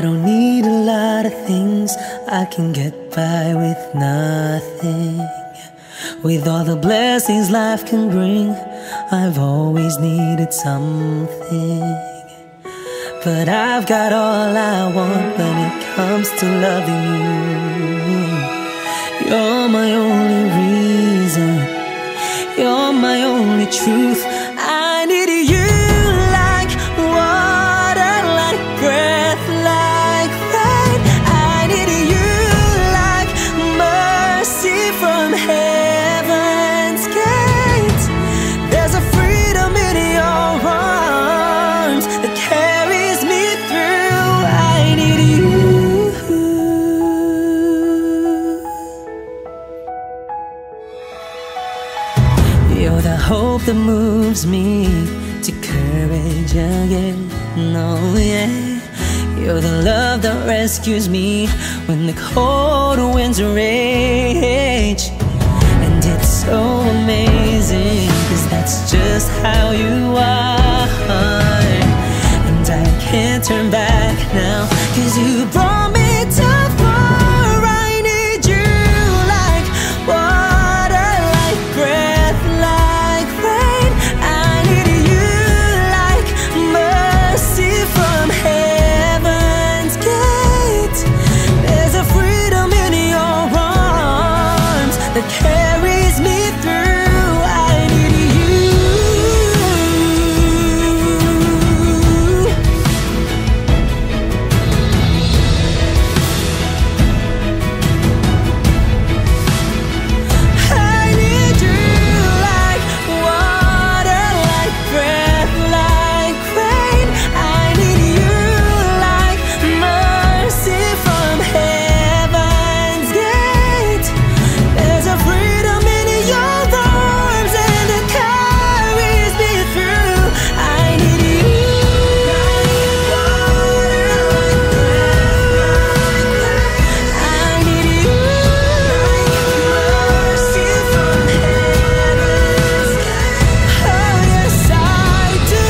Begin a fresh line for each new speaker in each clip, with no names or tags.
I don't need a lot of things, I can get by with nothing. With all the blessings life can bring, I've always needed something. But I've got all I want when it comes to loving you. You're my only reason, you're my only truth. I need you like water, like breath, like rain. I need you like mercy from heaven's gate. There's a freedom in your arms that carries me through. I need you. You're the hope that moves me to courage again. No, yeah. You're the love that rescues me when the cold winds rage. And it's so amazing, 'cause that's just how you are. And I can't turn back now, 'cause you brought me too far. I need you like water, like breath, like rain. I need you like mercy from heaven's gate. There's a freedom in your arms that carries me through. I need you. I need you like water, like breath, like rain. I need you like mercy from heaven's gate. There's a freedom in your arms and it carries me through. I need you. I need you like mercy from heaven's gate. Oh yes I do.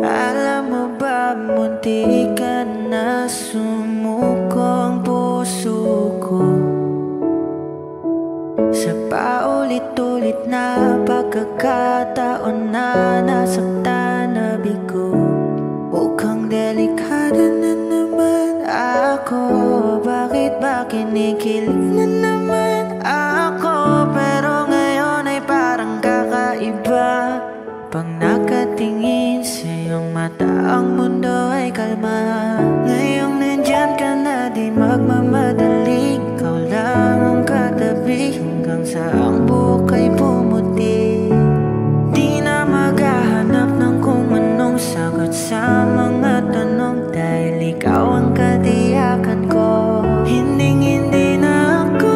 Alam mo ba, munti ka na sumuko ang puso ko sa paulit-ulit na pagkakataon na nasaktan na bigo. Mukhang delikado na naman ako. Bakit ba kinikilig na naman ako? Pero ngayon ay parang kakaiba. Pag nakatingin sa iyong mata, ang mundo ay kalma. Ngayong nandyan ka na, di magmamadali. Ikaw lang ang katabi hanggang sa ang buhok ay pumuti. Di na maghahanap ng kung anong sagot sa mga tanong, dahil ikaw ang katiyakan ko. Hinding-hindi na ako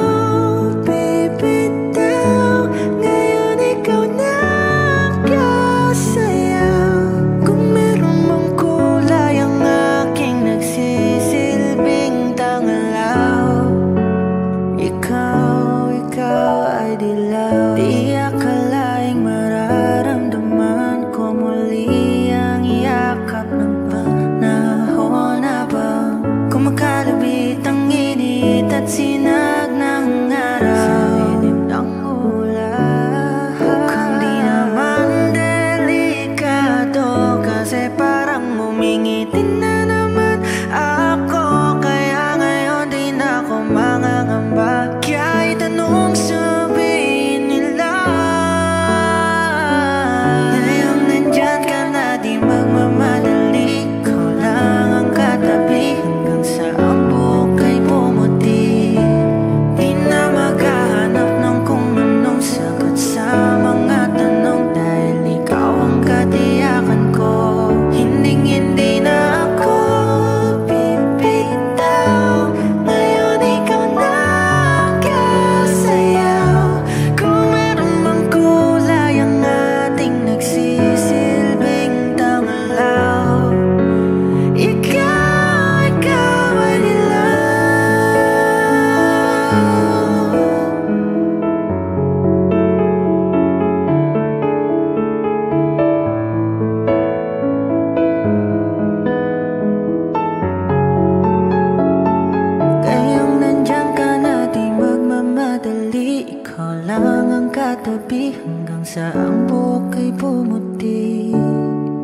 magkatabi hanggang sa ang buhok ay pumuti.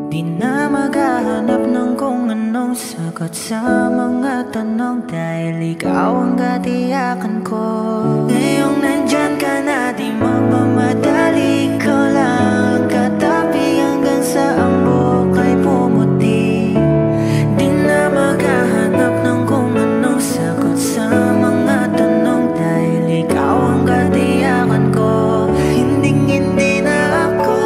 Di na maghahanap ng kung anong sagot sa mga tanong, dahil ikaw ang katiyakan ko. Ngayong nandyan ka na, di magmamadali, ikaw lang ang katabi hanggang sa ang buhok ay pumuti. Di na maghahanap ng kung anong sagot sa mga tanong, dahil ikaw ang katiyakan ko. Hindi na ako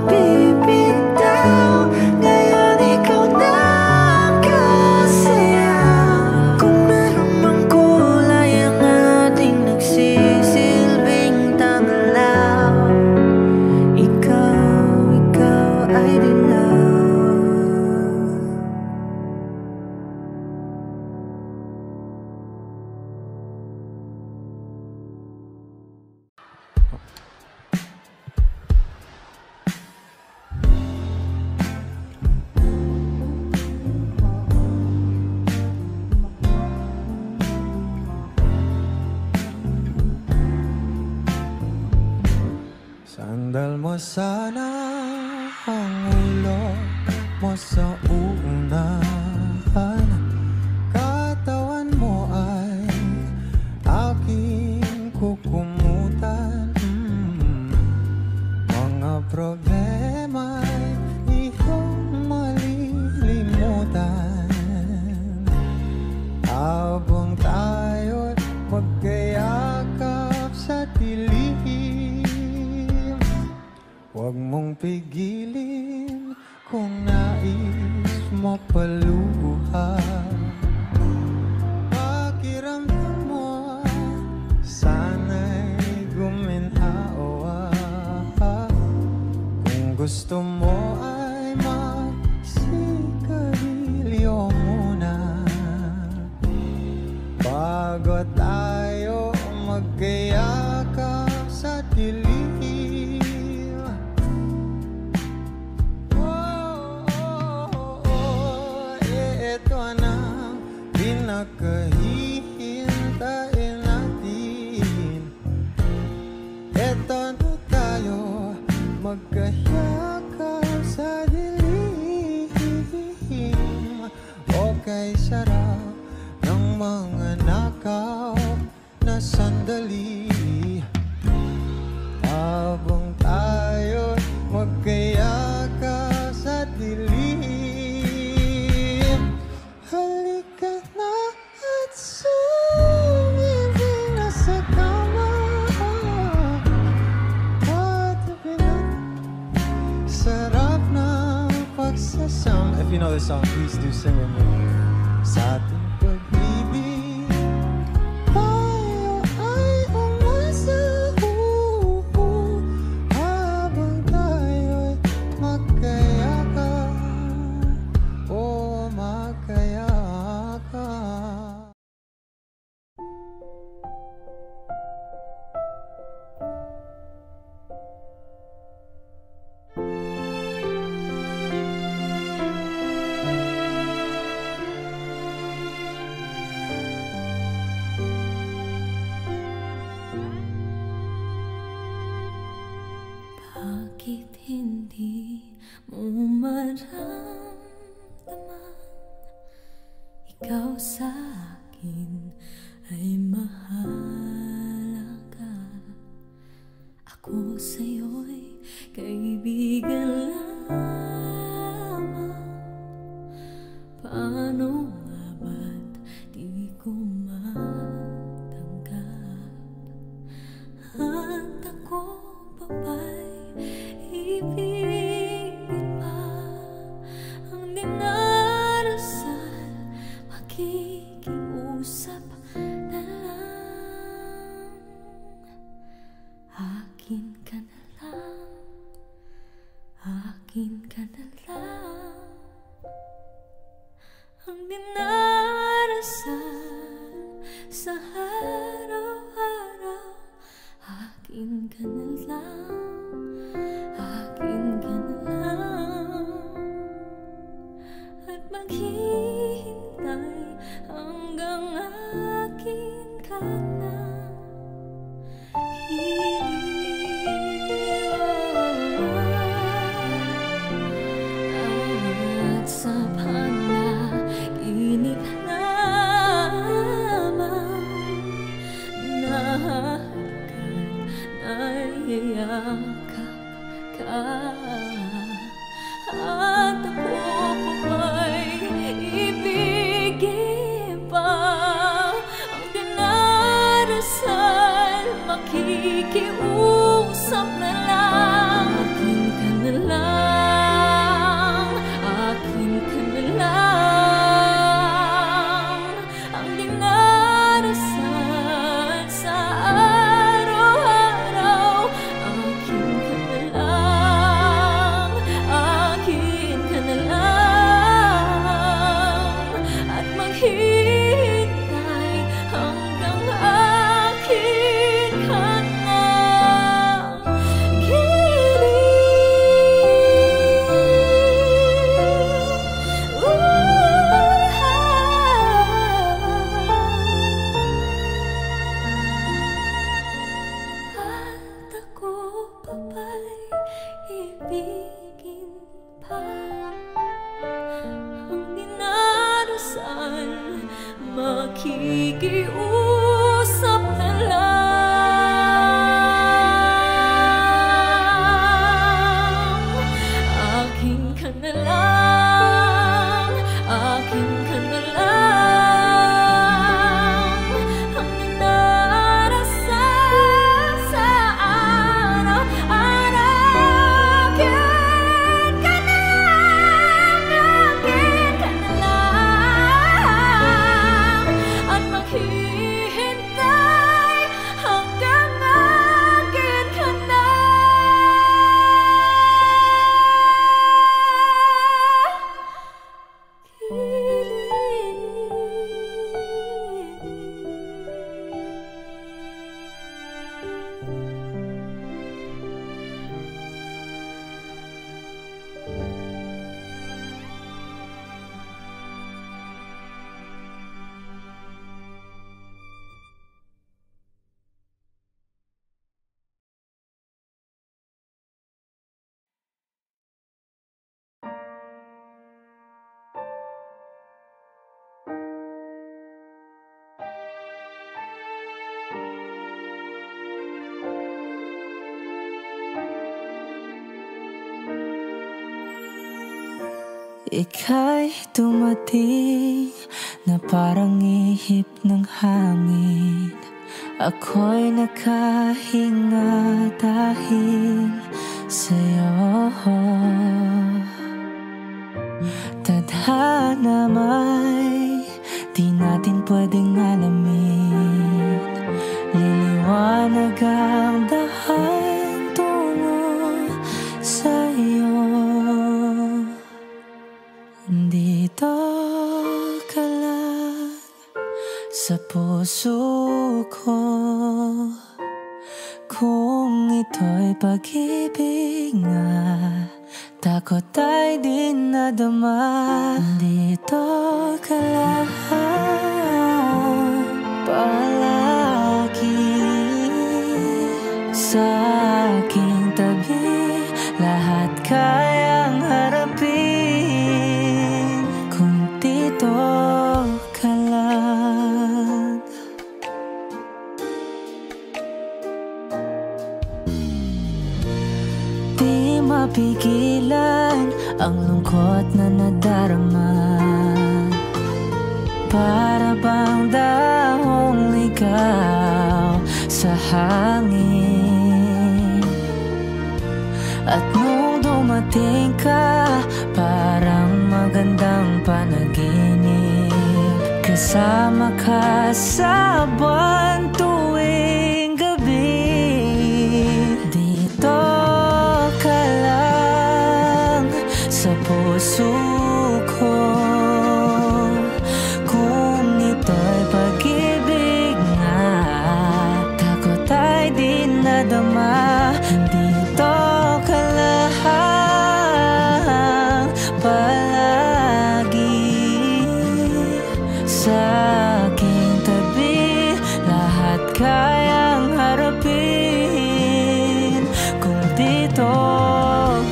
bibitaw, ngayon ikaw na ang kasaya. Kung meron mang kulay ang ating nagsisilbing tanglaw, ikaw ay dilaw.
Sandal mo sana ang ulo mo sa unahan, katawan mo ay aking kukumutan. Mga problema'y iyong malilimutan habang tayo'y magkayakap sa dilim. Huwag mong pigilin kung nais mo paluha. Pakiramdam mo sana'y guminhawa. Kung gusto mo ay magsigarilyo muna bago tayo magkayakap sa dilim. Pinakahihintayin natin, eto na tayo magkayakap sa dilim. Okay, sarap ng mga nakaw na sandali habang tayo magkayakap sa dilim. Halika na at sumibig na sa kama, patabi na, sarap ng pagsasama. If you know this song, please do sing with me. Sa ating pag-ibig tayo ay umasa, habang tayo'y magkayakap, magkayakap.
Bakit hindi mo maramdaman ikaw sa akin ay mahalaga? Ako sa'yo'y kaibigan lamang. Paano nga ba't di ko matanggap? At ako pa ba'y ibigin pa ang dinarasal? Makikiusap na lang, akin ka na lang, akin ka na lang. Ang dinarasal sa araw-araw, akin ka na lang, akin ka na lang. At maghihintay hanggang makikiusap na lang. Akin ka na lang, akin ka na lang. Ang dinarasal sa araw-araw. Akin ka na lang, akin ka na lang. At maghintay hanggang akin ka na at ako pa ba'y ibigin pa? Ang dinarasal, makikiusap na lang. Akin ka na lang, akin ka na lang. Ang dinarasal sa araw-araw. Akin ka na lang, akin ka na lang. At maghihintay hanggang akin ka na. Ika'y dumating na parang ihip ng hangin. Ako'y nakahinga dahil sa'yo. Tadhana may di natin pwedeng alamin. Liliwanag ang daan tungo sa'yo. Dito ka lang sa puso ko. Kung ito'y pag-ibig nga, takot ay di nadama. Dito ka lang palagi sa aking tabi. Lahat kayang harapin kung dito ka lang. Di mapigilan ang lungkot na nadarama. Para bang dahong ligaw sa hangin. At nung dumating ka, parang magandang panaginip. Kasama ka sa buwan tuwing gabi. Dito ka lang sa puso ko. Kung ito'y pag-ibig nga, takot ay di nadama. Dito ka lang palagi sa aking tabi. Lahat kayang harapin kung dito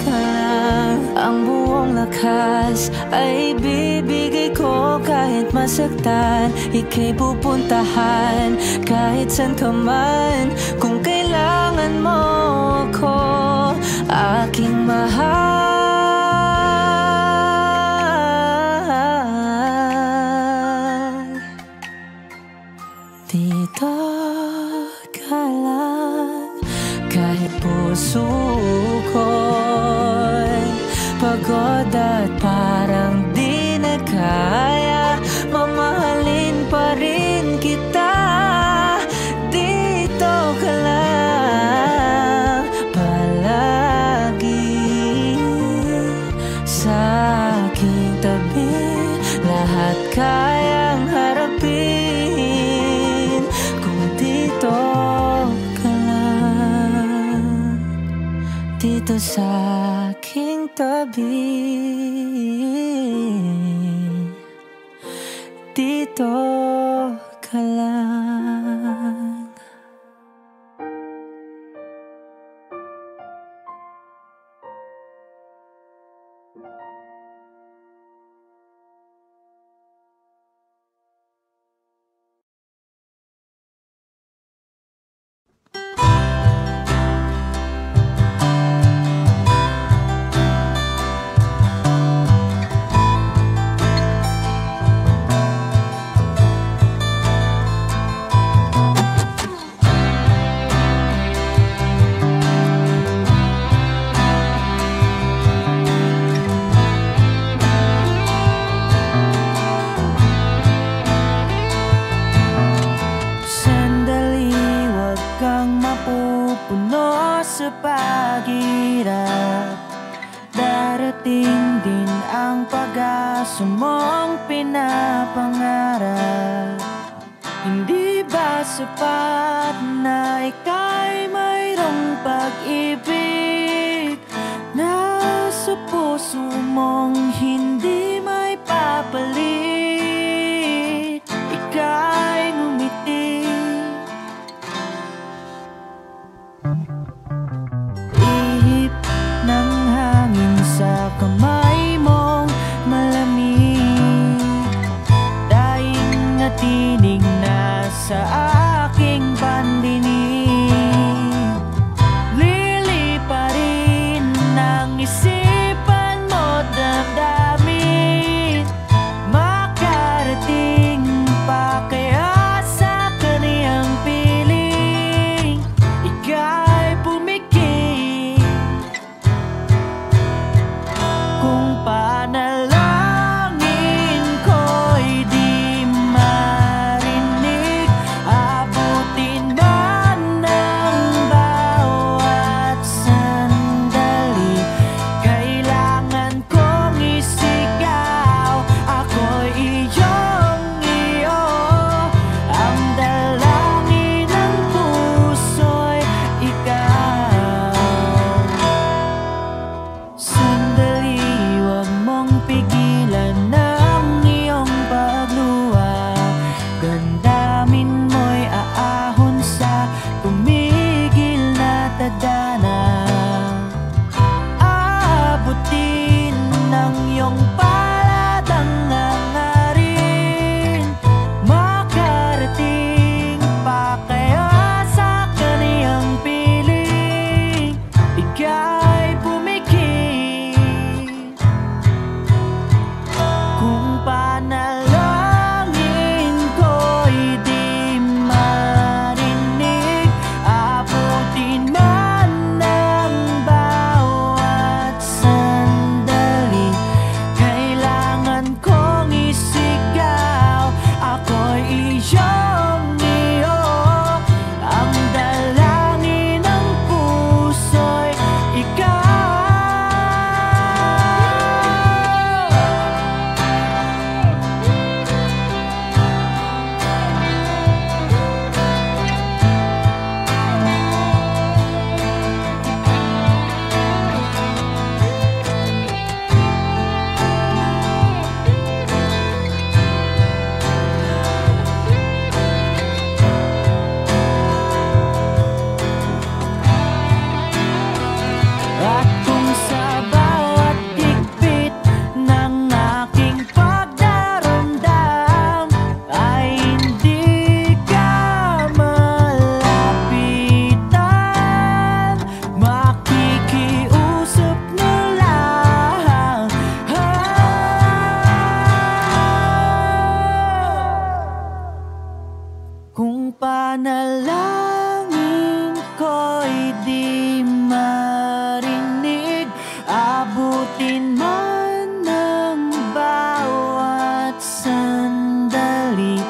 ka lang. Ang buong lakas ay bibigay ko kahit masaktan. Ika'y pupuntahan kahit saan ka man. Kung kailangan mo ako, aking mahal. Dito ka lang. puso ko'y pagod at parang di na kaya. Mamahalin pa rin kita, dito ka lang palagi sa aking tabi. Lahat kayang harapin kung dito ka lang, dito sa aking tabi. Dito ka lang. Sa paghirap, darating din ang pag-asa mong pinapangarap. Hindi ba sapat na ika'y mayroong pag-ibig na sa puso mong hindi may papalit? Ika'y ngumiti, ng hangin sa kamay mong malamig, daing na tinig na sa aking pandinig. Liliparin ng isipan mo damdamin, makarating pa kaya sa kaniyang piling. Ika'y pumikit kung panalangin ko'y di marinig. Abutin man ng bawat sandali, kailangan kong isigaw. Ako'y iyong iyo, ang dalangin ng puso'y ikaw. Sandali, huwag mong pigilan ang iyong pagluha. Damdamin mo'y aahon sa tumigil na tadhana. Aabutin ng iyong palad ang hangarin, makarating pa kaya sa kaniyang piling. Ika'y pumikit kung panalangin ko'y di marinig. Abutin man ng bawat sandali, kailangan kong isigaw. Ako'y iyong iyo, ang dalangin ng puso'y ikaw. At kung sa bawat higpit ng aking pagdaramdam ay hindi ka malapitan, makikiusap na lang. Kung panalangin ko'y di
Bitin man ng bawat sandali,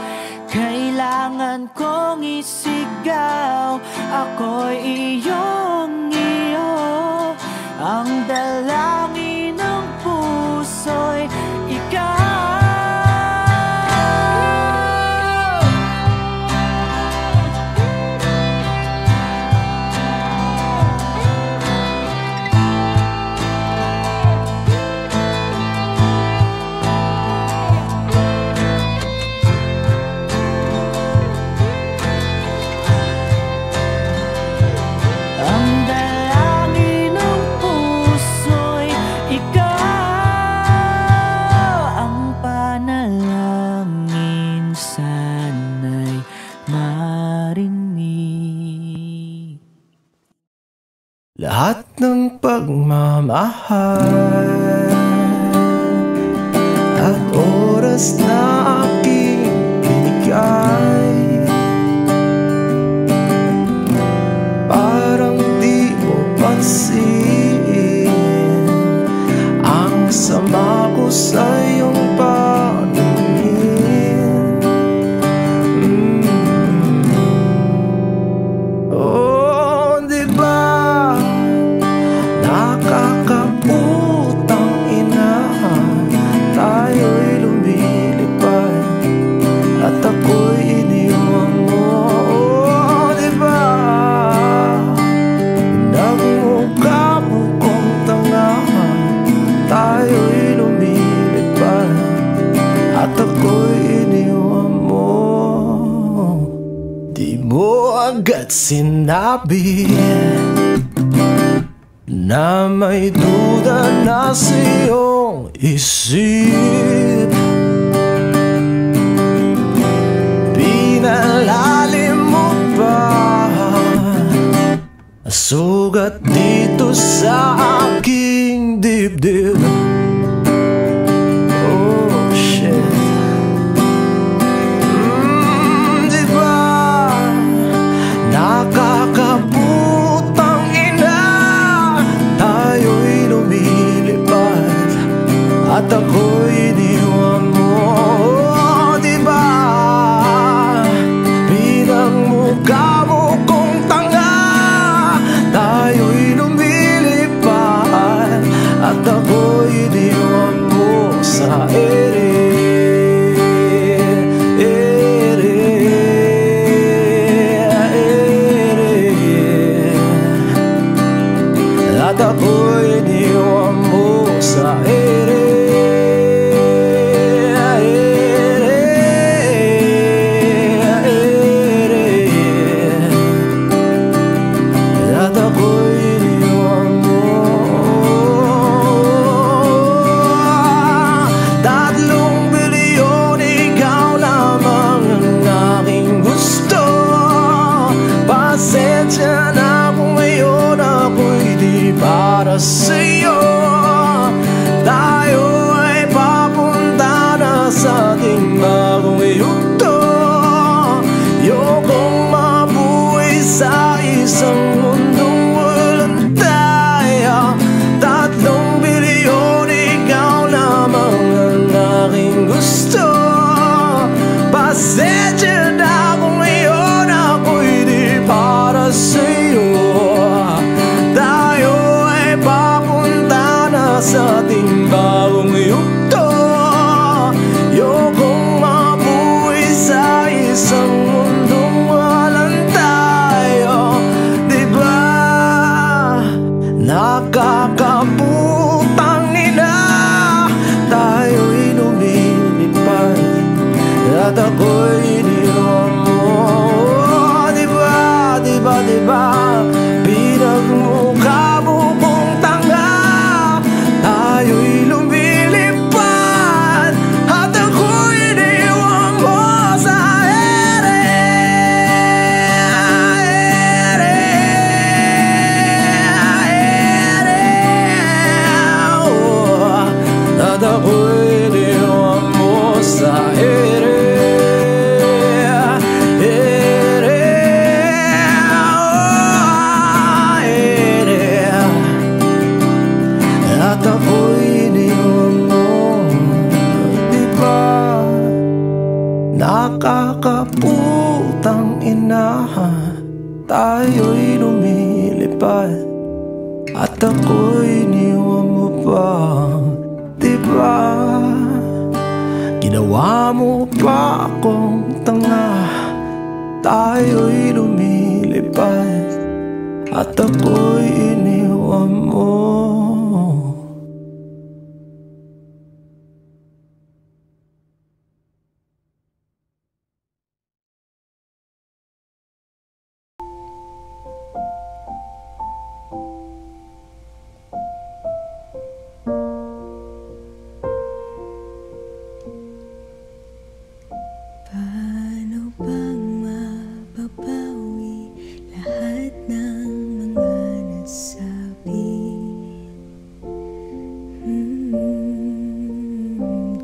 kailangan kong isigaw, ako'y iyong-iyo. Ang dalangin ng puso'y ikaw.
Lahat ng pagmamahal at oras na aking binigay, parang di mo pansin ang sama ko sa iyong paningin. Oh, di ba nakakaputang ina, tayo'y lumilipad at ako'y iniwan mo. Oh, diba nagmukha mo kong tanga, tayo'y lumilipad at ako'y iniwan mo. Di mo agad sinabi na may duda na sa iyong isip, pinalalim mo pa sugat dito sa aking dibdib. Oh shit, diba nakakaputang ina, tayo'y lumilipad at ako'y iniwan mo. Oh, diba pinagmukha mo kong tanga, tayo'y lumilipad at ako'y tayo'y lumilipad at ako'y iniwan mo pa, diba? Ginawa mo pa akong tanga, tayo'y lumilipad at ako'y iniwan mo.
Paano bang mababawi lahat ng mga nasabi?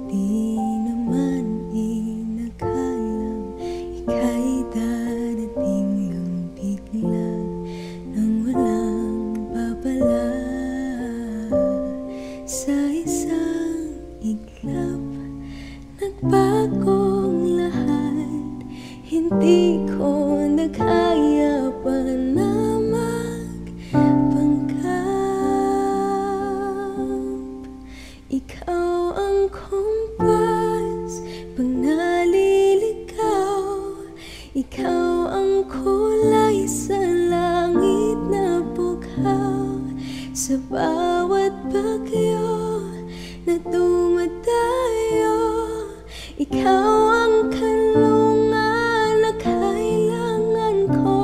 Di naman inakalang ika'y dadating lang biglang nang walang babala. Sa isang iglap nagbagong lahat, hindi ko na kaya pa na magpanggap. Ikaw ang kompas pag naliligaw, ikaw ang kulay sa langit na bughaw. Sa bawat bagyo na dumadayo, ikaw ang kanlungan na kailangan ko.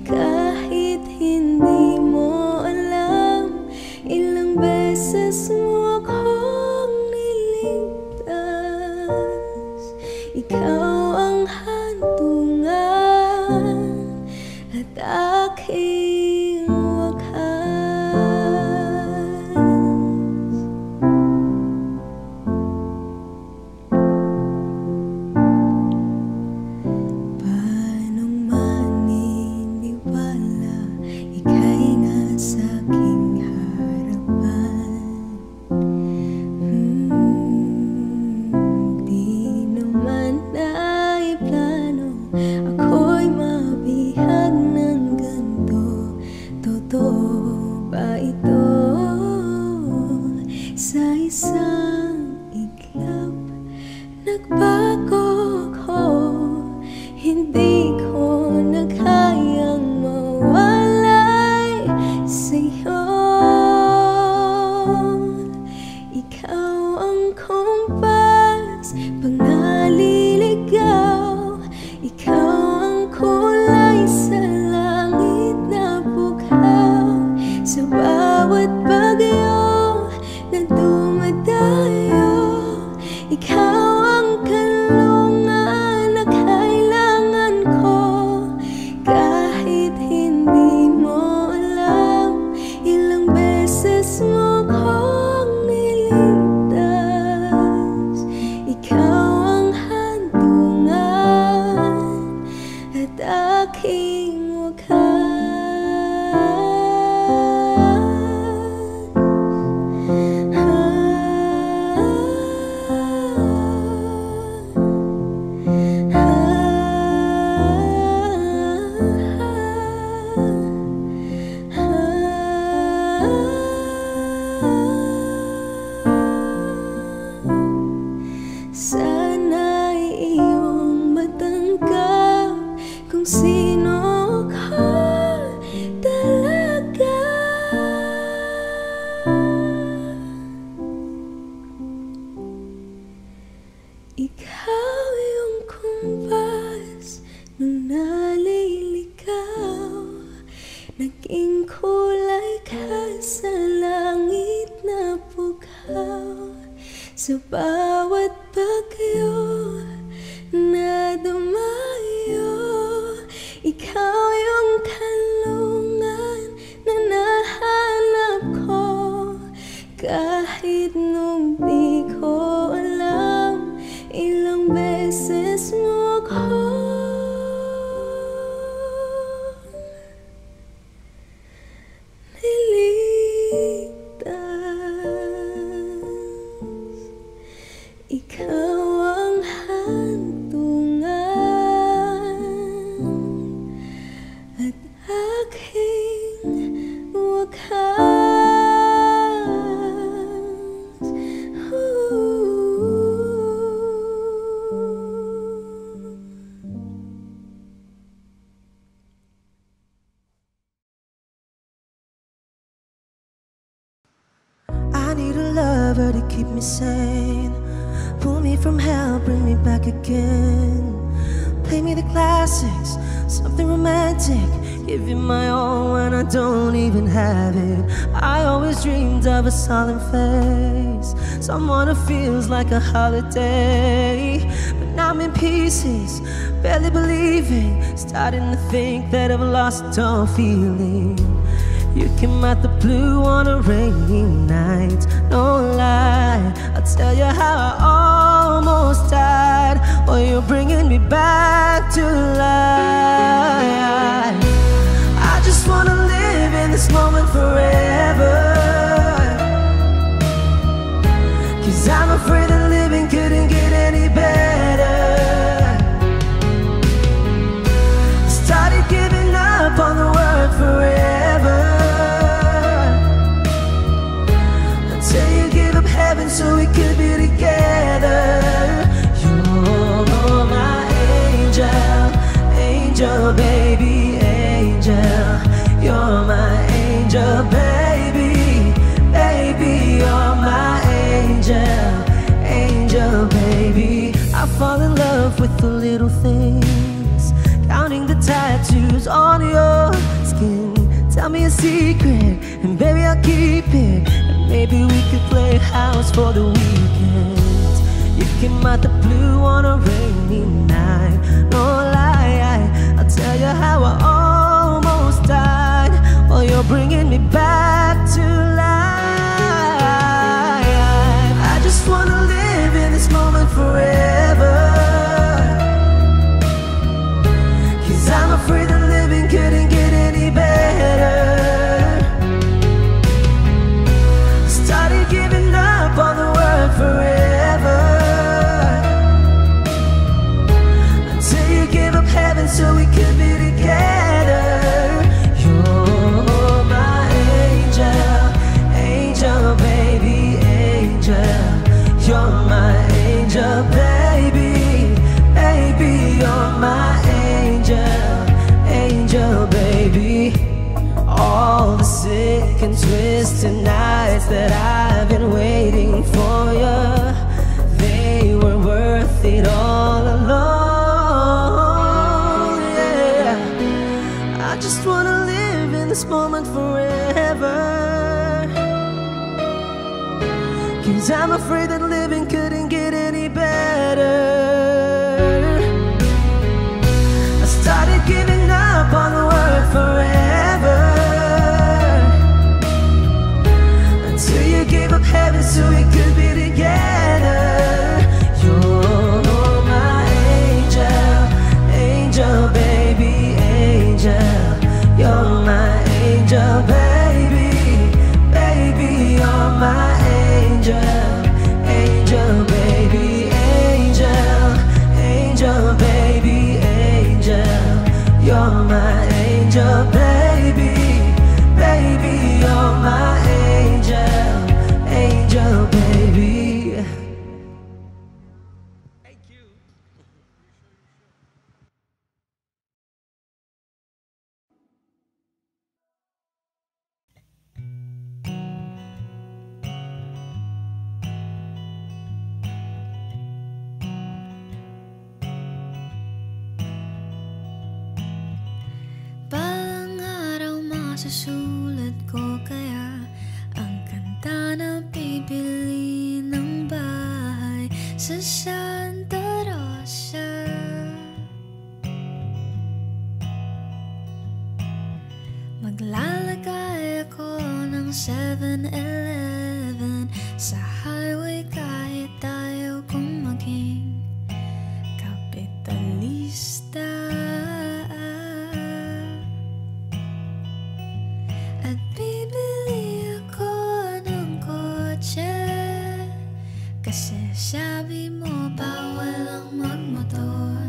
Kahit hindi mo alam, ilang beses mo akong niligtas. Ikaw ang hantungan at aking wakas. Paanong maniniwala ika'y nasa aking harapan? Di naman naiplano ako'y mabihag ng ganito. Totoo ba ito? Sa isang iglap nagbago ko, hindi ko na kayang mawalay sa'yo. Ikaw ang kompas pag naliligaw, ikaw ang kulay sa langit na bughaw. Sa bawat bagyo na dumadayo, ikaw ang kanlungan na kailangan ko. Kahit hindi mo alam, ilang beses mo akong niligtas. Ikaw ang hantungan at aking wakas. Sana'y iyong matanggap kung sino ka talaga. Ikaw yung kompas nung naliligaw, naging kulay ka sa langit na bughaw. Sa bawat bagyo na dumayo, ikaw yung kanlungan na nahanap ko. Kahit nung di ko alam, ilang beses mo akong niligtas. lover to keep me sane. Pull me from hell, bring me back again. Play me the classics, something romantic. Give you my all when I don't even have it. I always dreamed of a solemn face, someone who feels like a holiday. But now I'm in pieces, barely believing, starting to think that I've lost all feeling. You came out the blue on a rainy night, no lie, I'll tell you how I almost died. Well, you're bringing me back to life. I just wanna live in this moment forever, 'cause I'm afraid that living couldn't get any better. I started giving up on the word forever, until you give up heaven so we could be together. You're my angel, angel baby, angel. You're my angel baby, baby. You're my angel, angel baby. I fall in love with the little things, counting the tattoos on your skin. Tell me a secret, and baby I'll keep it. And maybe we could play house for the weekend. You came out the blue on a rainy night, no lie, I'll tell you how I almost died. Well, you're bringing me back to life. I just wanna live in this moment forever, 'cause I'm afraid that living couldn't get any better. Started giving up on the word forever, until you gave up heaven so we could be together. You're my angel, angel baby, angel. You're my angel baby, baby. You're my angel, angel baby. All the sick and twisted nights that I've been waiting for you, they were worth it all alone. Yeah, I just wanna live in this moment forever, 'cause I'm afraid that living couldn't get any better. I started giving up on the word forever, until you gave up heaven so we could be together. You're my angel, angel baby, angel. You're my angel baby, baby. You're my angel, angel baby, angel, angel baby, angel. You're my angel baby, baby. You're my angel, angel baby.
Balang araw masusulat ko kaya ang kanta na bibili ng bahay sa Santa Rosa. Maglalagay ako ng 7-Eleven sa highway kahit ayaw kong maging kapitalista. At bibili ako ng kotse, kasi sabi mo bawal ang magmotor.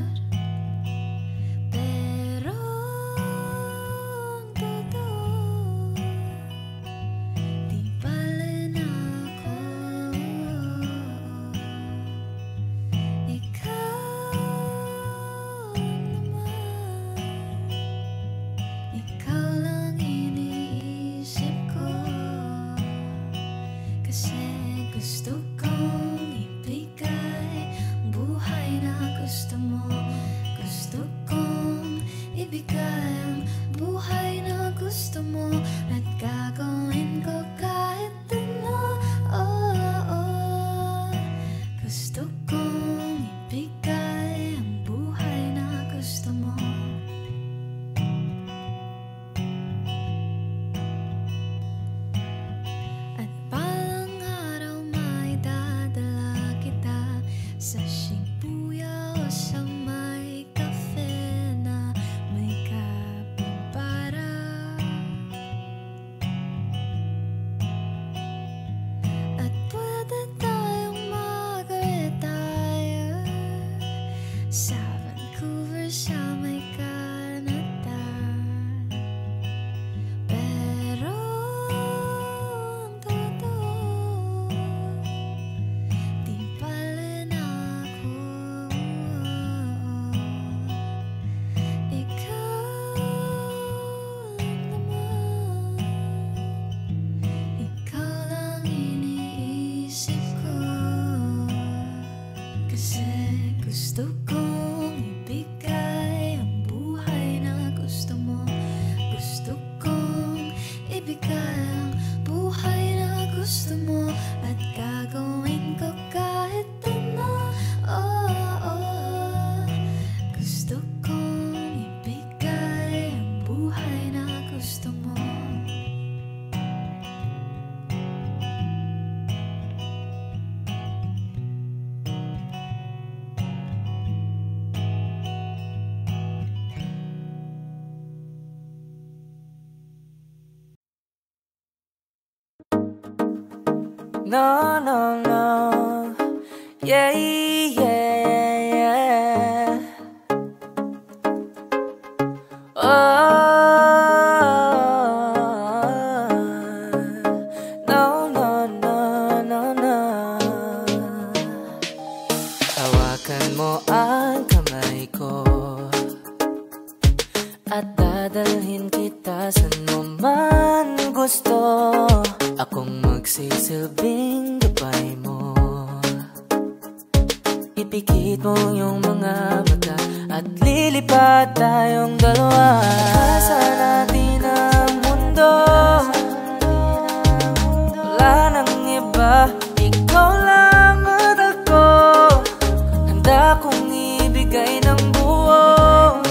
Pero ang totoo, di pala na ako
No, no, no. Yeah, yeah, yeah. Oh, no, no, no, no, no. Hawakan mo ang kamay ko at dadalhin kita saan mo man gusto. Akong magsisilbing gabay mo. Ipikit mo yung mga mata at lilipad tayong dalawa. Kasa natin ang mundo, wala nang iba, ikaw lang at ako. Handa kong ibigay ng buo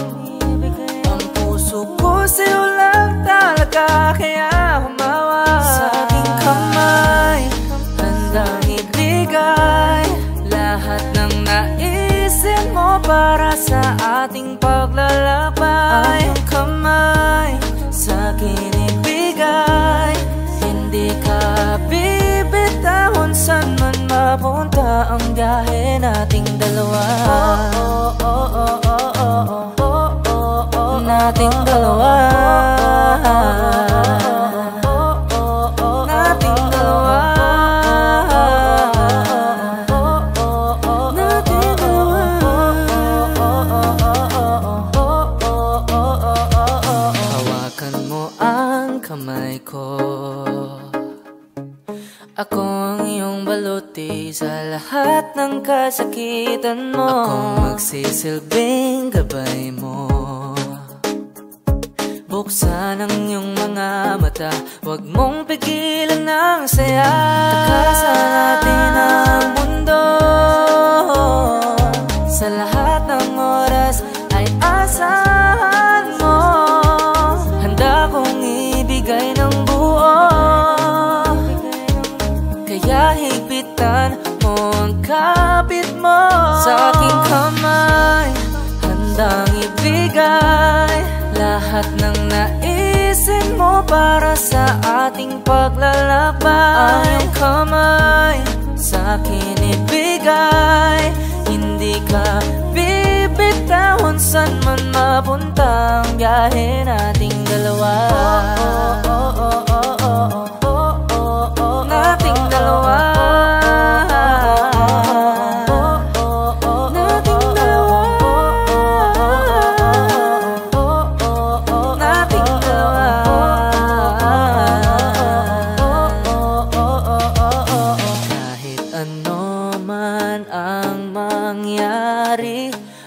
ang puso ko sa'yo lang talaga. Kaya humawa sa aking kamay, handang ibigay lahat ng naisin mo para sa ating paglalakbay. Ang kamay sa'kin ibigay, hindi ka bibitahon saan man mapunta ang biyahe nating dalawa. Nating dalawa. Nating dalawa. Hawakan mo ang kamay ko, ako ang iyong baluti sa lahat ng kasakitan mo. Akong magsisilbing gabay mo. Buksan ang iyong mga mata, huwag mong pigilan ang saya. Takasan natin ang mundo, sa lahat ng oras ay asahan mo. Handa kong ibigay ng buo, kaya higpitan mo ang kapit mo. Sa aking kamay, handang ibigay lahat ng naisin mo para sa ating paglalakbay. Ang iyong kamay sa'kin ibigay, hindi ka bibitahon saan man mapunta ang biyahe nating dalawa. Nating dalawa.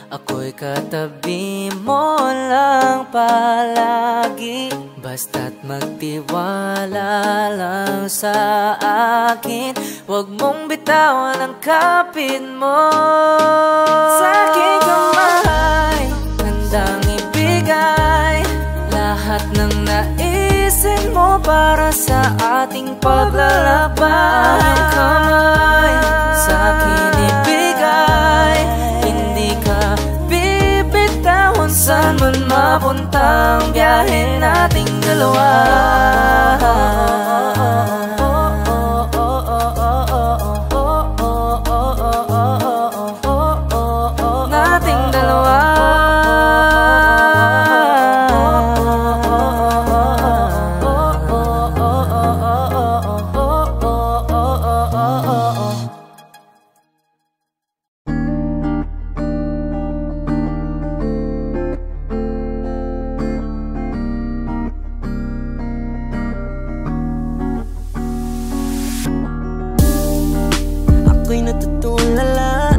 Ako'y katabi mo lang palagi, basta't magtiwala lang sa akin. Huwag mong bitawan ang kapit mo. Sa aking kamay, handang ibigay lahat ng naisin mo para sa ating paglalakbay. Ang kamay sa'kin ibigay, hindi ka bibitahon saan man mapunta ang biyahe nating dalawa. Nating dalawa.
Ako'y natutulala,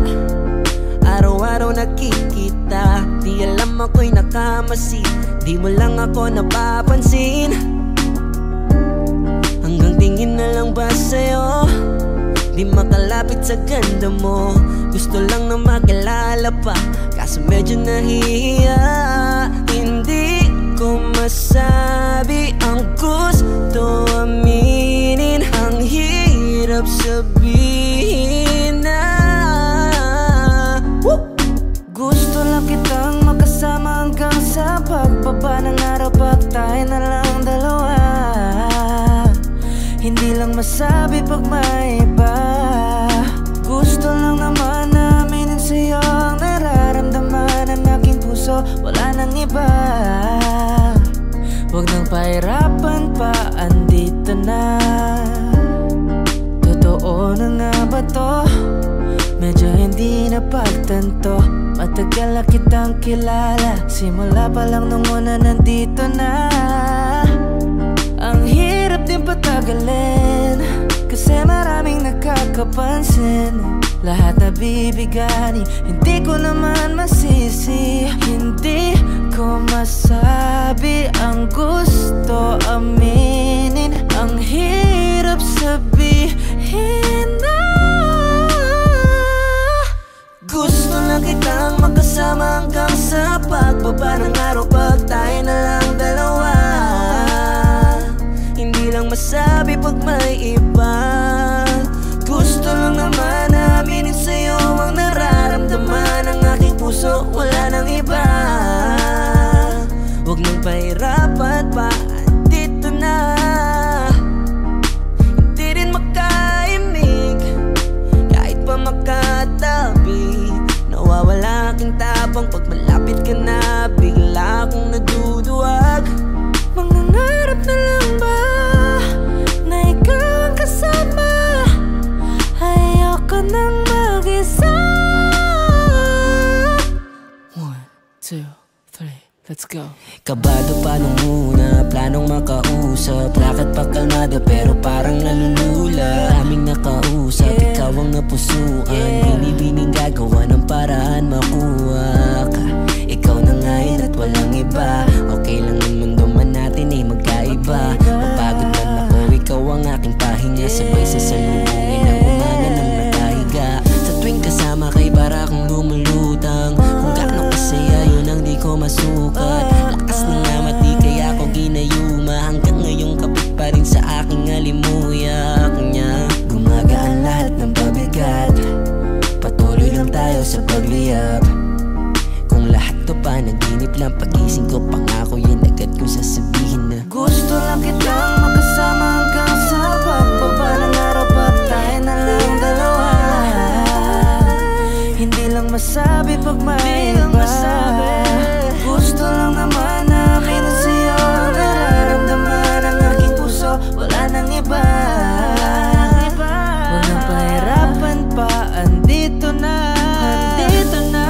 araw-araw nakikita. Di alam ako'y nakamasi, di mo lang ako napapansin. Hanggang tingin na lang ba sa'yo, di makalapit sa ganda mo. Gusto lang na makilala pa, kaso medyo nahihiya. Hindi ko masabi ang gusto aminin, ang hirap sabihin na gusto lang kitang makasama hanggang sa pagbaba ng araw, pag tayo na lang dalawa. Hindi lang lang masabi pag may iba. Gusto lang naman na aminin sa'yo ang nararamdaman ng aking puso. Wala nang iba. Huwag nang pahirapan pa, andito na. Totoo na nga ba to? Medyo hindi na pagtanto. Matagal na kitang kilala, simula pa lang nung una nandito na. Ang hirap din patagalin, kasi maraming nakakapansin. Lahat na bibigani, hindi ko naman masisi. Hindi ko masabi ang gusto aminin. Ang hirap sabihin na gusto lang kitang makasama hanggang sa pagbaba ng araw. Pag tayo na lang dalawa, hindi lang masabi pag may iba. Gusto lang naman aminin sa'yo ang nararamdaman ng aking puso. Wala nang iba. Huwag nang pahirapan pa, andito na. Hindi rin makaimig kahit pa makatabi. Nawawala aking tapang pag malapit ka na. Bigla akong naduduwag. Mangangarap na lang ba na ikaw ang kasama? Ayoko nang mag-isa. 1, 2, 3, let's go. Kabado pa nung una, planong makausap. Lakad pa kalmado pero parang nalulula. Aming nakausap, ikaw ang napusuan. Binibining gagawa ng paraan makuha ka. Ikaw na ngayon at walang iba. Okay lang ang mundo man natin ay magkaiba. Mapagod man ako, ikaw ang aking pahinga. Sabay sasalubungin ang umaga ng nakahiga. Sa tuwing kasama kay para akong lumulutang. Kung gaano kasaya yun ang di ko masukat. Lakas ng amat di kaya ako ginayuma. Hanggang ngayong kapit pa rin sa aking alimuyak niya. Gumagaan lahat ng pabigat. Patuloy lang tayo sa pagliyap. Kung lahat to panaginip lang, pagising ko pangako yan agad kong sasabihin na gusto lang kitang makasama hanggang sa pagbaba ng araw. Pag tayo na lang dalawa, hindi lang masabi pag may iba. Gusto lang naman namin na sa'yo ang nararamdaman ng aking puso. Wala nang iba. Huwag nang pahirapan pa, andito na. Andito na.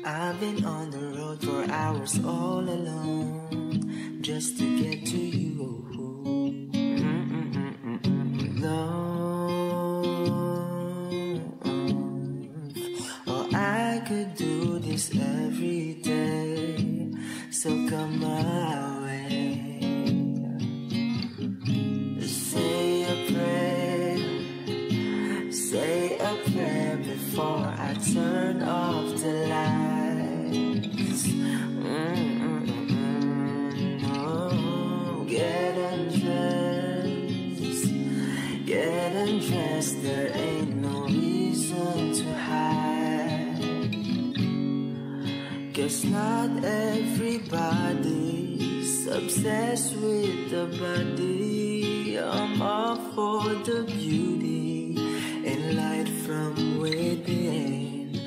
I've been on the road for hours all alone just to get to you. Love, oh, I could do this every day, so come my way. Say a prayer before I turn off the light. Get undressed, there ain't no reason to hide. Guess not everybody's obsessed with the body. I'm all for the beauty and light from within.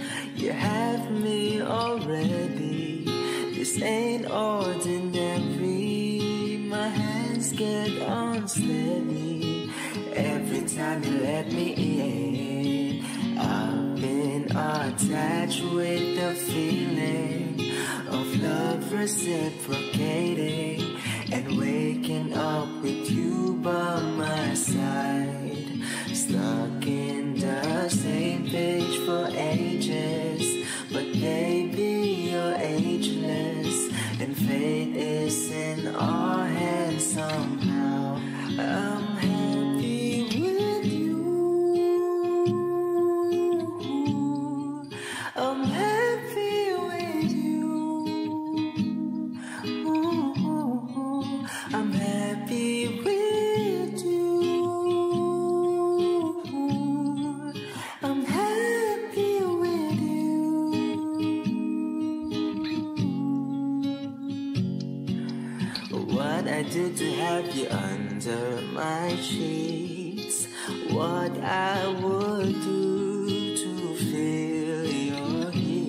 me every time you let me in. I've been attached with the feeling of love reciprocating, and waking up with you by my side. Stuck in the same page for ages, but baby you're ageless, and fate is in our hands somehow. I'm happy with you. I'm happy with you. I'm happy with you. I'm happy with you. What I do to have you under my sheets, what I would do to feel your heat.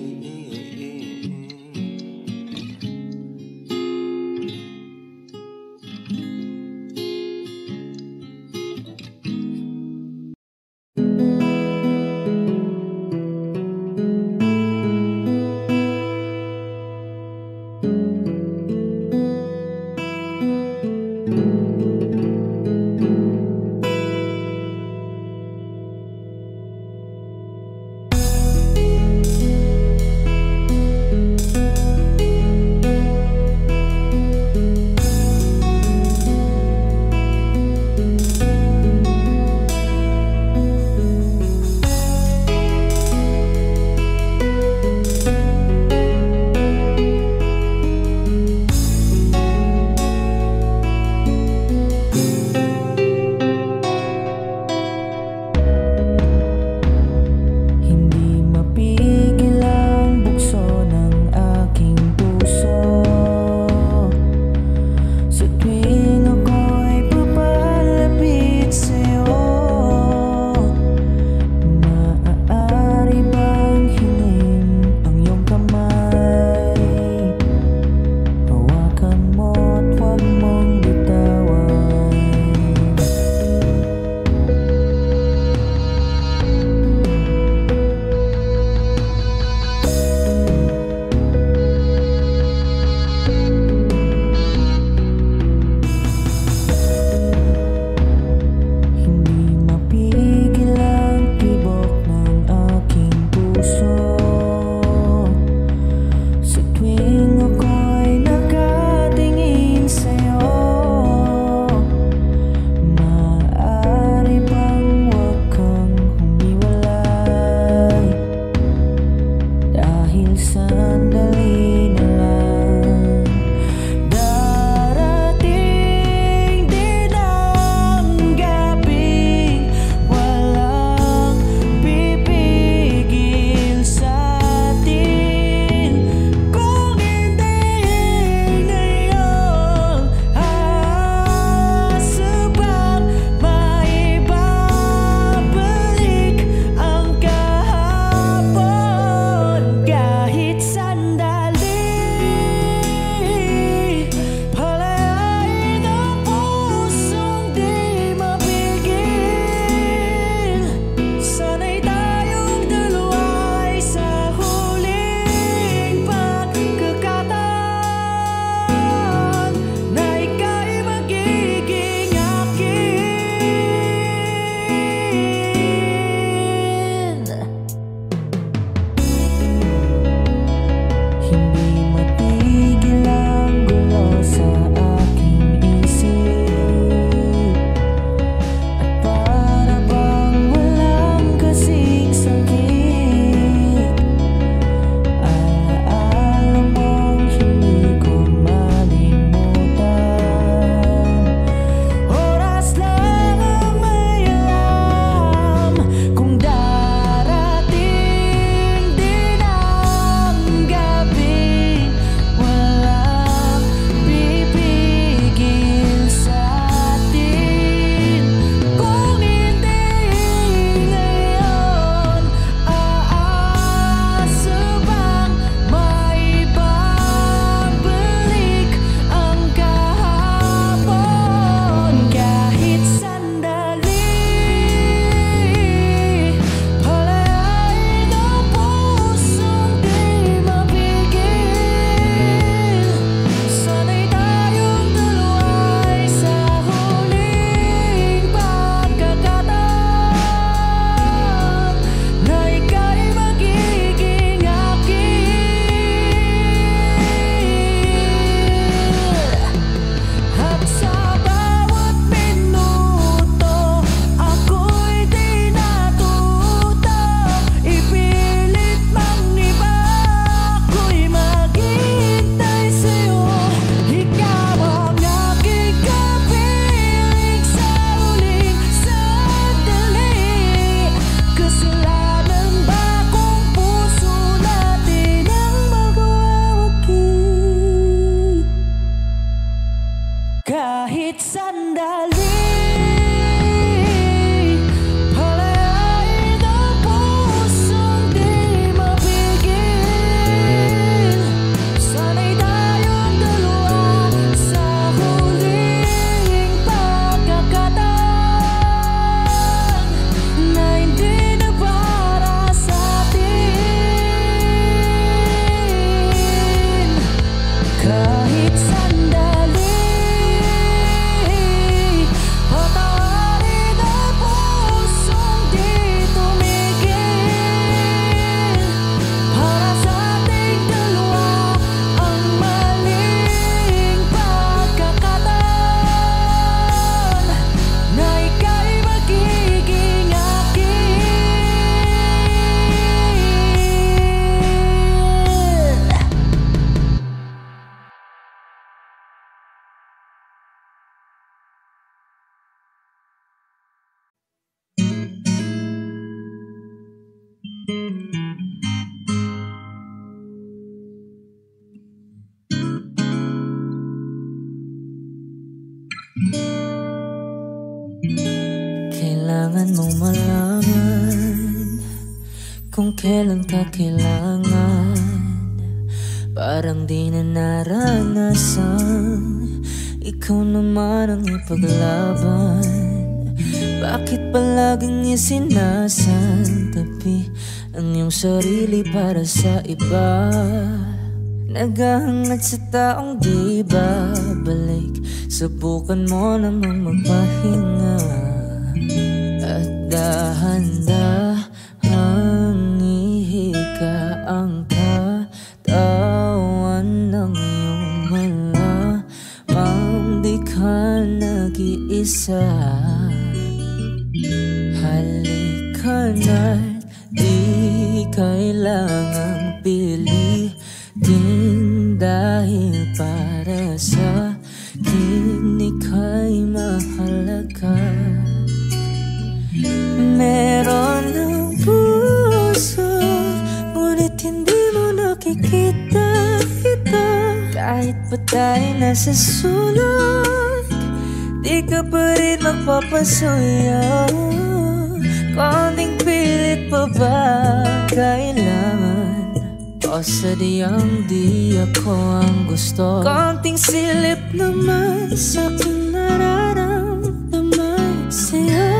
Kailangan mong malaman kung kailan ka kailangan. Parang di na naranasan, ikaw naman ang ipaglaban. Bakit palaging isinasantabi ang iyong sarili para sa iba? Naghahangad sa taong di babalik, subukan mo namang magpahinga. At dahan-dahang ihika ang katawan ng iyong malamang di ka nag-iisa. Halika na't di kailangang pilitin, dahil para sa akin ika'y mahalaga. Meron ng puso, ngunit hindi mo nakikita ito. Kahit pa tayo nasa sulok, di ka pa rin magpapasuyo. Konting pilit pa ba kailangan? O sadyang di ako ang gusto? Konting silip naman sa aking nararamdaman sa'yo.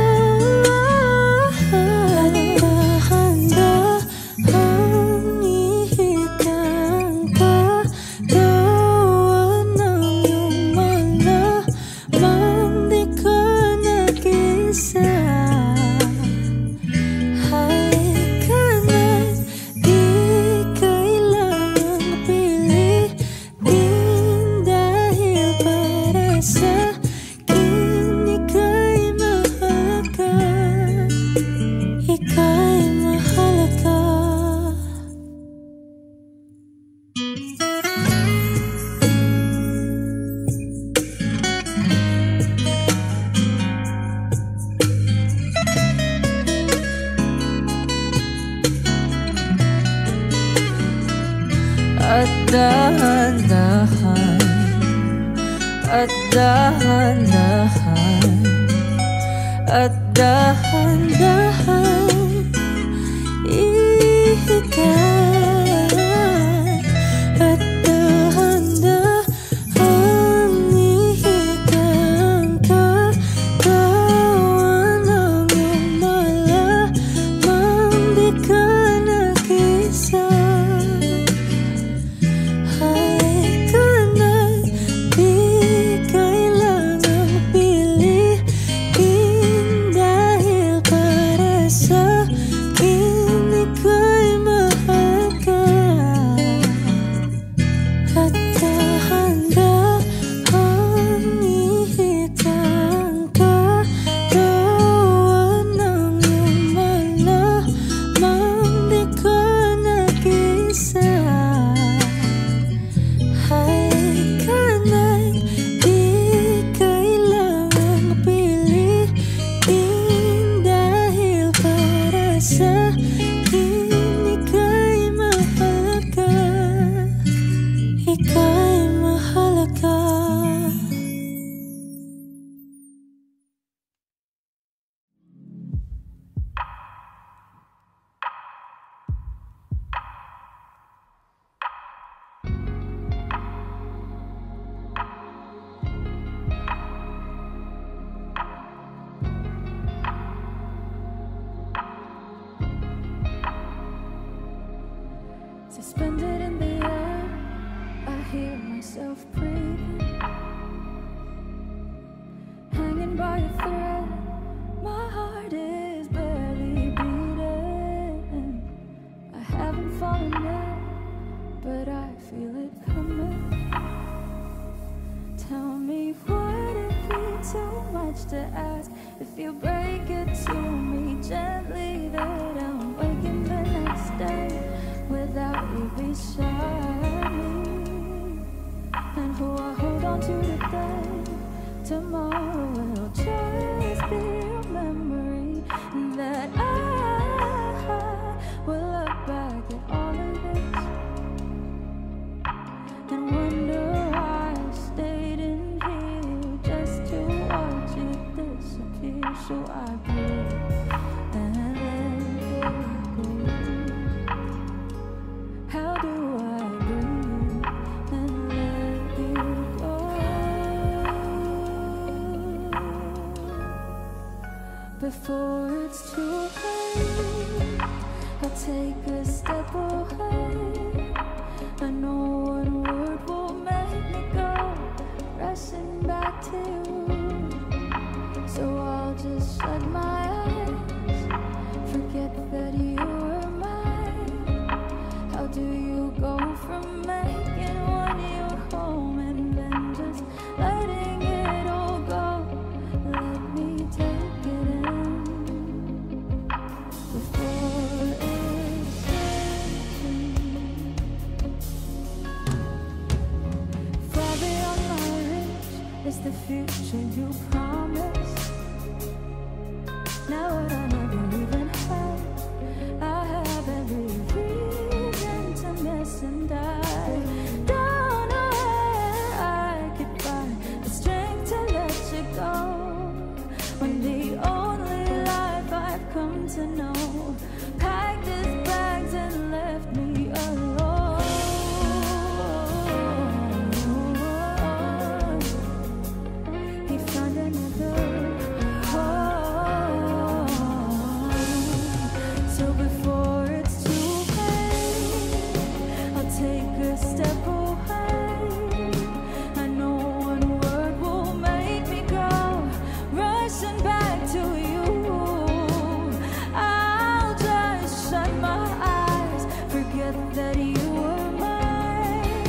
At dahan-dahan ihika. At dahan-dahan ihika ang katawan ng iyong malamang di ka nag-isa. Halika na't di kailangang pilitin, dahil para sa akin ika'y mahalaga. At dahan-dahang ihika ang katawan ng iyong malamang di ka nag-isa. Halika na't di kailangang pilitin, dahil para sa akin ika'y mahalaga. Ika'y mahalaga.
Suspended in the air, I hear myself breathing. Hanging by a thread, my heart is barely beating. I haven't fallen yet, but I feel it coming. Tell me, would it be too much to ask if you break it to me gently that I'm waking the next day without you beside me? And who I hold on to today, tomorrow will just be a memory that I will look back at all of this and wonder why I stayed in here just to watch it disappear. So I breathe and let it go? How do I breathe and let you go? Before it's too late, I'll take a step away. I know one word will make me go rushing back to you. So I'll just shut my eyes, forget that you were mine. How do you go from making one your home and then just letting it all go? Let me take it in before it's far beyond my reach is the future you promised. Now what I never even had, I have every reason to miss, and I don't know where I could find the strength to let you go, when the only life I've come to know packed his bags and left me alone. He found another home. So before it's too late, I'll take a step away. I know one word will make me go rushing back to you. I'll just shut my eyes, forget that you were mine.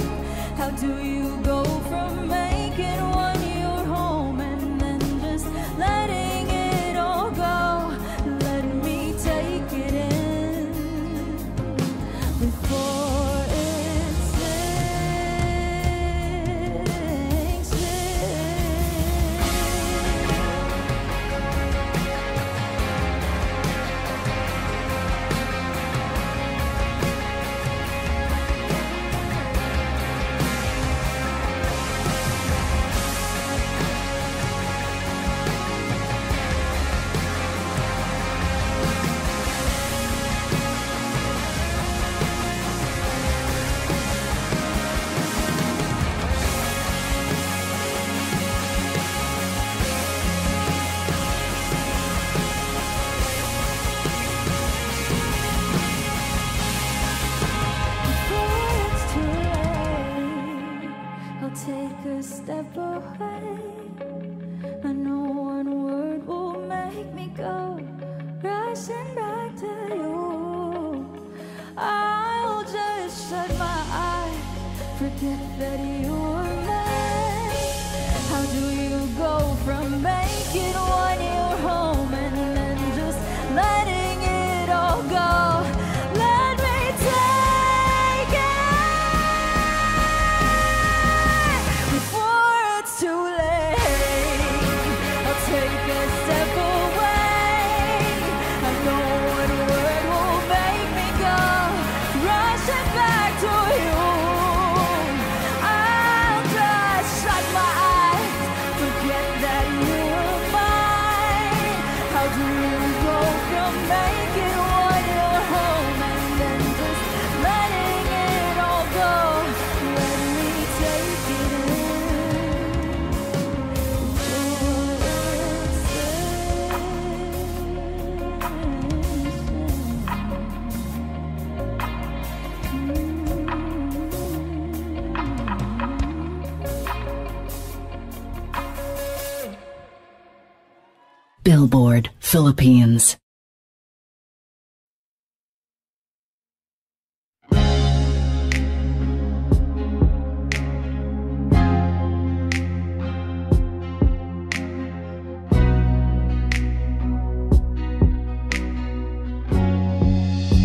How do you go from making one your home and then just letting it all go? Let me take it in before it sinks in. Before it's too late, I'll take a step away. I know one word will make me go rushing back to you. I'll just shut my eyes, forget that you were mine. How do you go from making one your home and then just letting it all go? Let me take it before it's too late. I'll take a step away. I know one word will make me go rushing back to you. I'll just shut my eyes, forget that you were mine. How do you go from making one your home and then just letting it all go? Let me take it in before it's
Billboard, Philippines.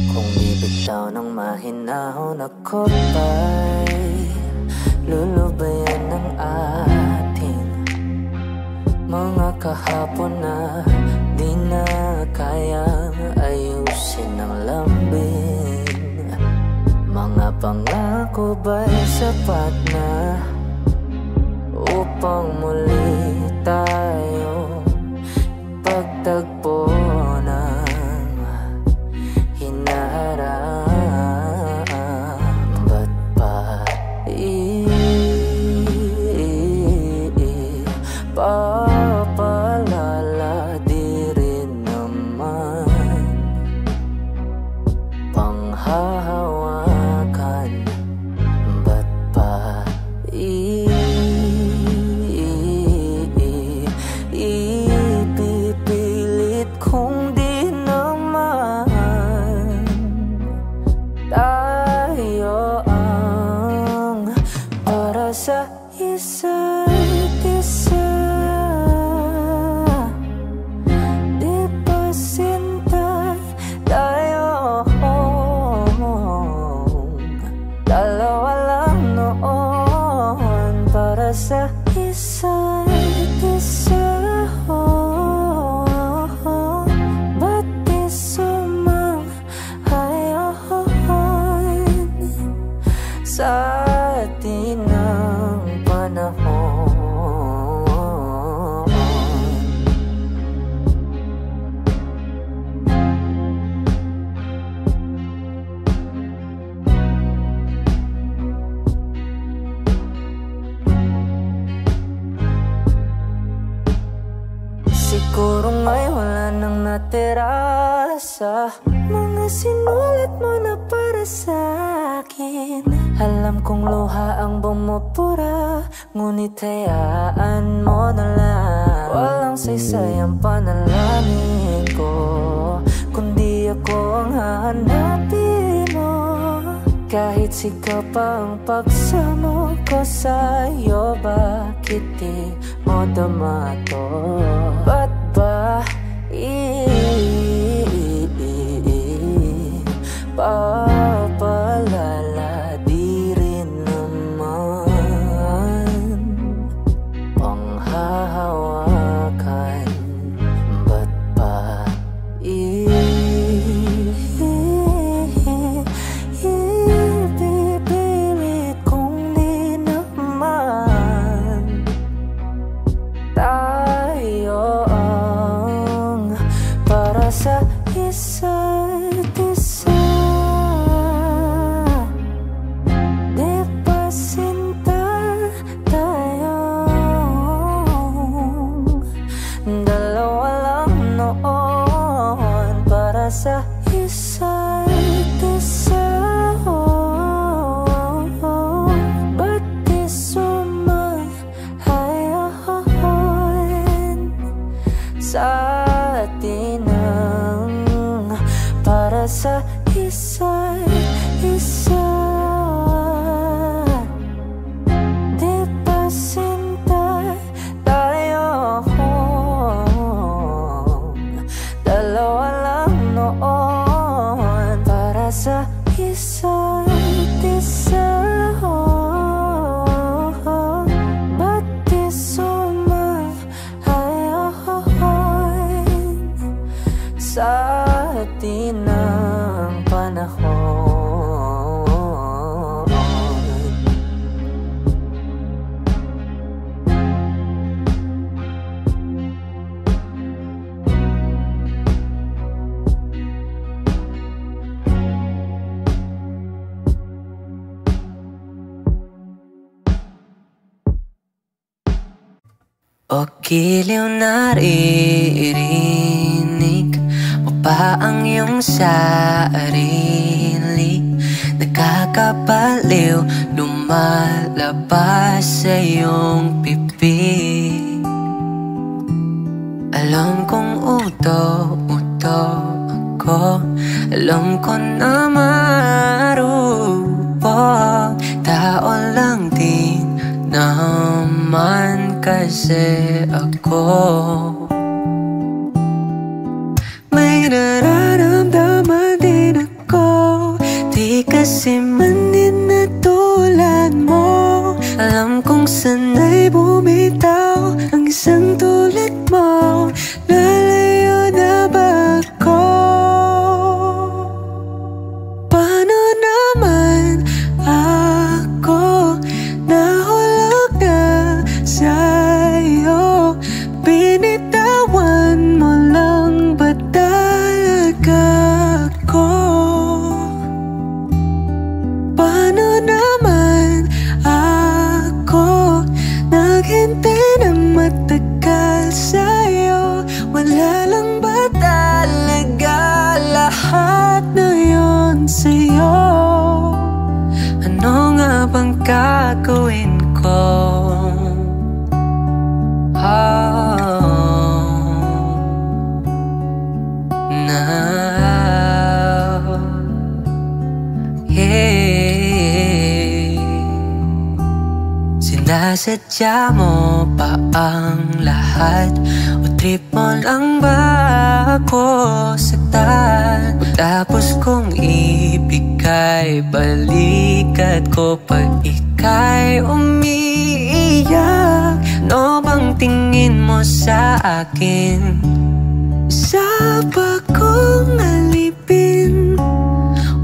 Kung bibitaw ng mahinahon ako ba'y lulubayan ng ating mga kahapon na di na kayang ayusin ng lambing? Mga pangako ba'y sapat na upang muli tayo pagtagpuan? tagpo ng hinaharap. Ba't pa papalala? Di rin naman panghahawakan. Ba't pa ipipilit kung di naman tayo ang para sa isa't isa? Di ba sinta tayo? Dalawa lang noon para sa isa't isa. Ba't di sumang-ayon sa atin ang panahon? Siguro ngay wala nang natira sa mga sinulat mo na para sa akin. Alam kong luha ang bumupura, ngunit hayaan mo na lang. Walang saysay ang panalangin ko, kundi ako ang hahanapin mo. Kahit sigaw pa ang pagsamo ko sa'yo, bakit di mo damato? Ba't ba papalala? Di rin naman panghahawakan. Ba't ba ipipilit kung di naman tayo ang para sa isa't isa? Di ba sinta tayo? Dalawa lang noon para sa isa't isa. Ba't di sumang-ayon sa atin ang para sa isa't isa? Di ba sinta tayo? Dalawa lang noon para sa isa't isa. Ba't di sumang-ayon sa atin ang panahon?
O giliw naririnig mo pa ang iyong sarili? Nakakabaliw, lumalabas sa iyong bibig. Alam kong uto-uto ako, alam ko na marupok. Tao lang din naman kasi ako. May nararamdaman din ako, di kasi man din na tulad mo. Alam kong sana'y bumitaw ang isang tulad mo. Lalayo na ba ako? Paano naman ako nahulog na sa'yo? Binitawan mo lang now. Yeah. Sinasadya mo pa ang lahat, o trip mo lang ba ako saktan? Tapos kong ibigay balikat ko pag ika'y umiiyak. Ano bang tingin mo sa akin? Sa bagong alipin,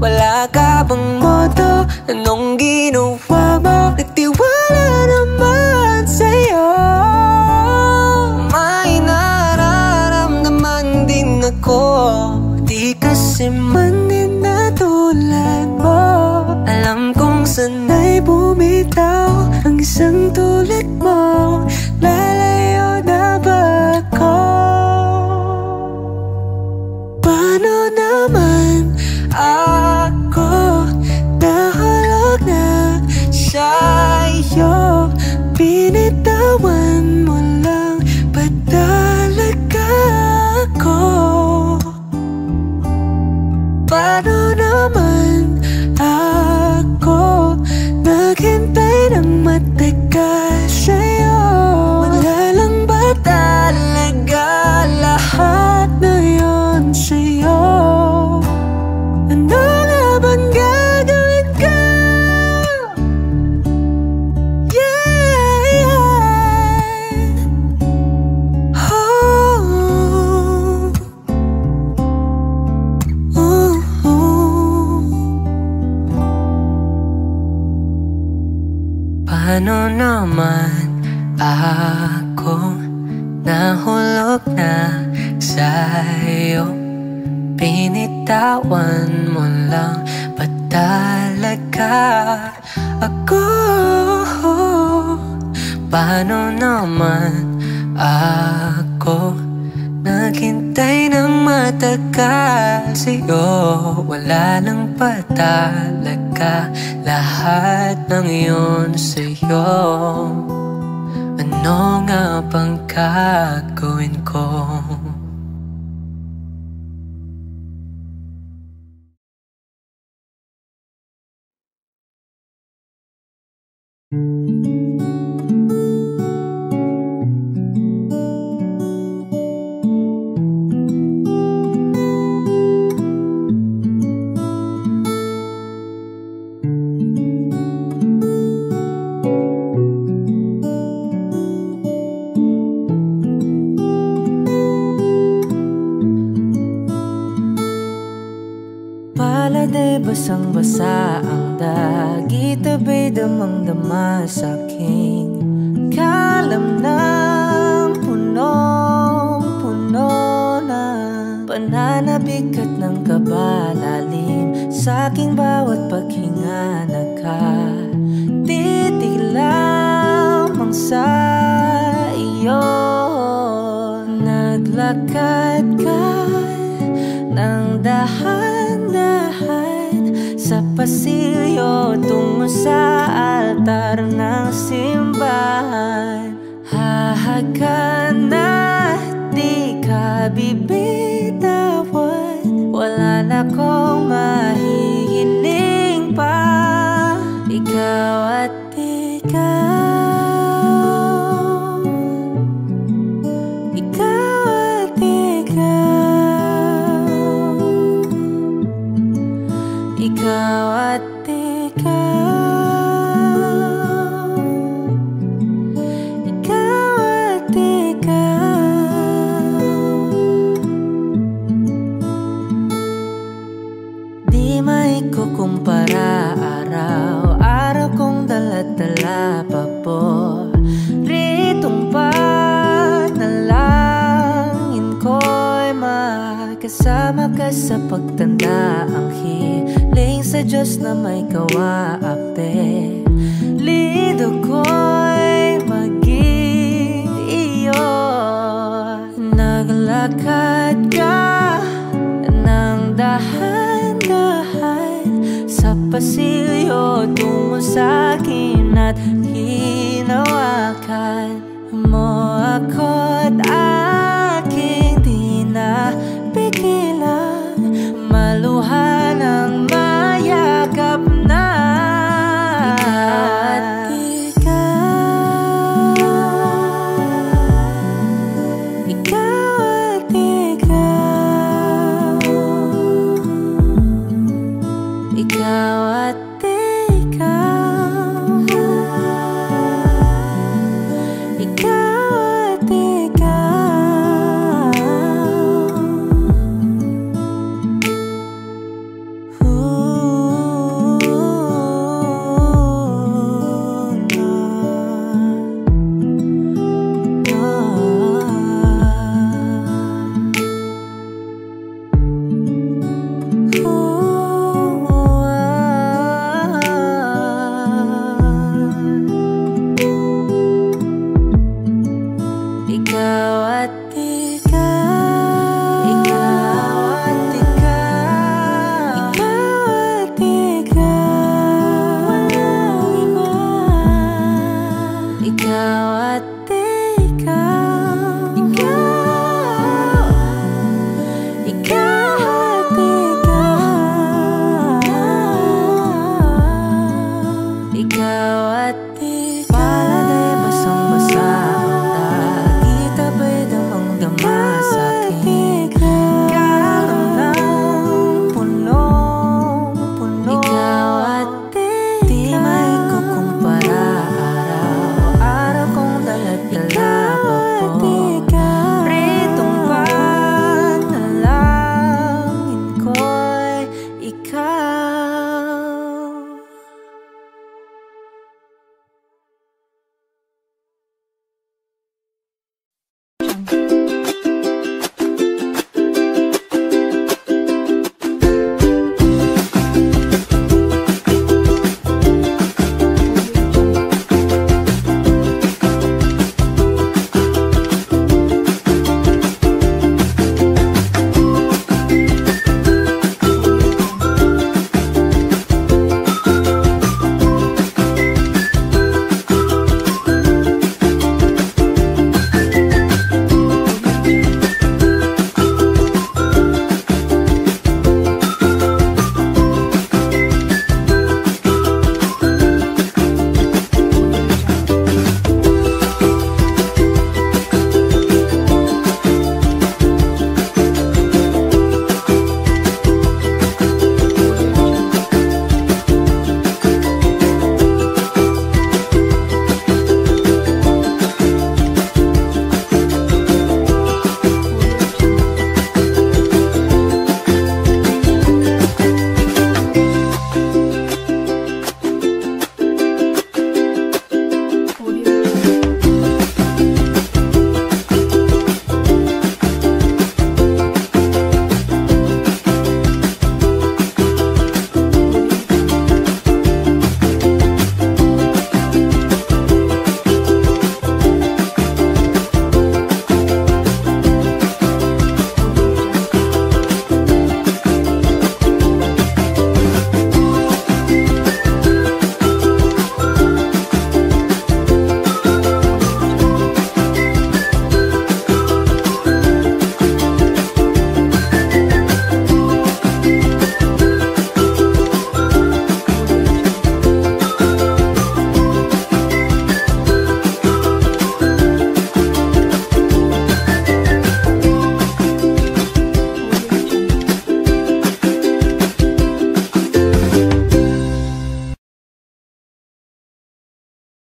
wala ka bang modo? Anong ginawa mo? Nagtiwala naman sa'yo. May nararamdaman din ako, di kasi man din na tulad mo. Alam kong sana'y bumitaw ang isang tulad mo. Lalayo na ba ako? Paano naman ako nahulog na sa'yo? Binitawan mo lang ba talaga ako? Paano naman ako naghintay ng matagal sa'yo? Wala lang ba talaga lahat na yun sa'yo? Ano nga bang gagawin ko? Yeah, yeah. Oh, oh, oh. Paano naman ako nahulog na sa'yo? Binitawan mo lang ba talaga ako? Paano naman ako naghintay ng matagal sa'yo? Wala lang ba talaga lahat ng iyon sa'yo? Ano nga bang gagawin ko?
Paladay basang-basa ang dagit, abay damang-dama sa'king kalamnang punong-puno na pananabik at ng kabalalim sa'king bawat paghinga. Nakatitig lamang sa iyo, naglakad ka ng dahan-dahan sa pasilyo tungo sa altar ng simbahan. Hahagan at di ka bibitawan, wala na kong mahihiling pa. Ikaw at ikaw, ikaw at ikaw, ikaw at ikaw, ikaw at ikaw. Di maikukumpara, araw-araw kong dala-dala paboritong panalangin ko'y makasama ka sa pagtanda. Ang hiling sa Diyos na may kawaape, lido ko'y maging iyo. Naglakad ka ng dahan-dahan sa pasilyo tungo sa'kin at hinawakan mo ako't aking di na pigilan.
Ikaw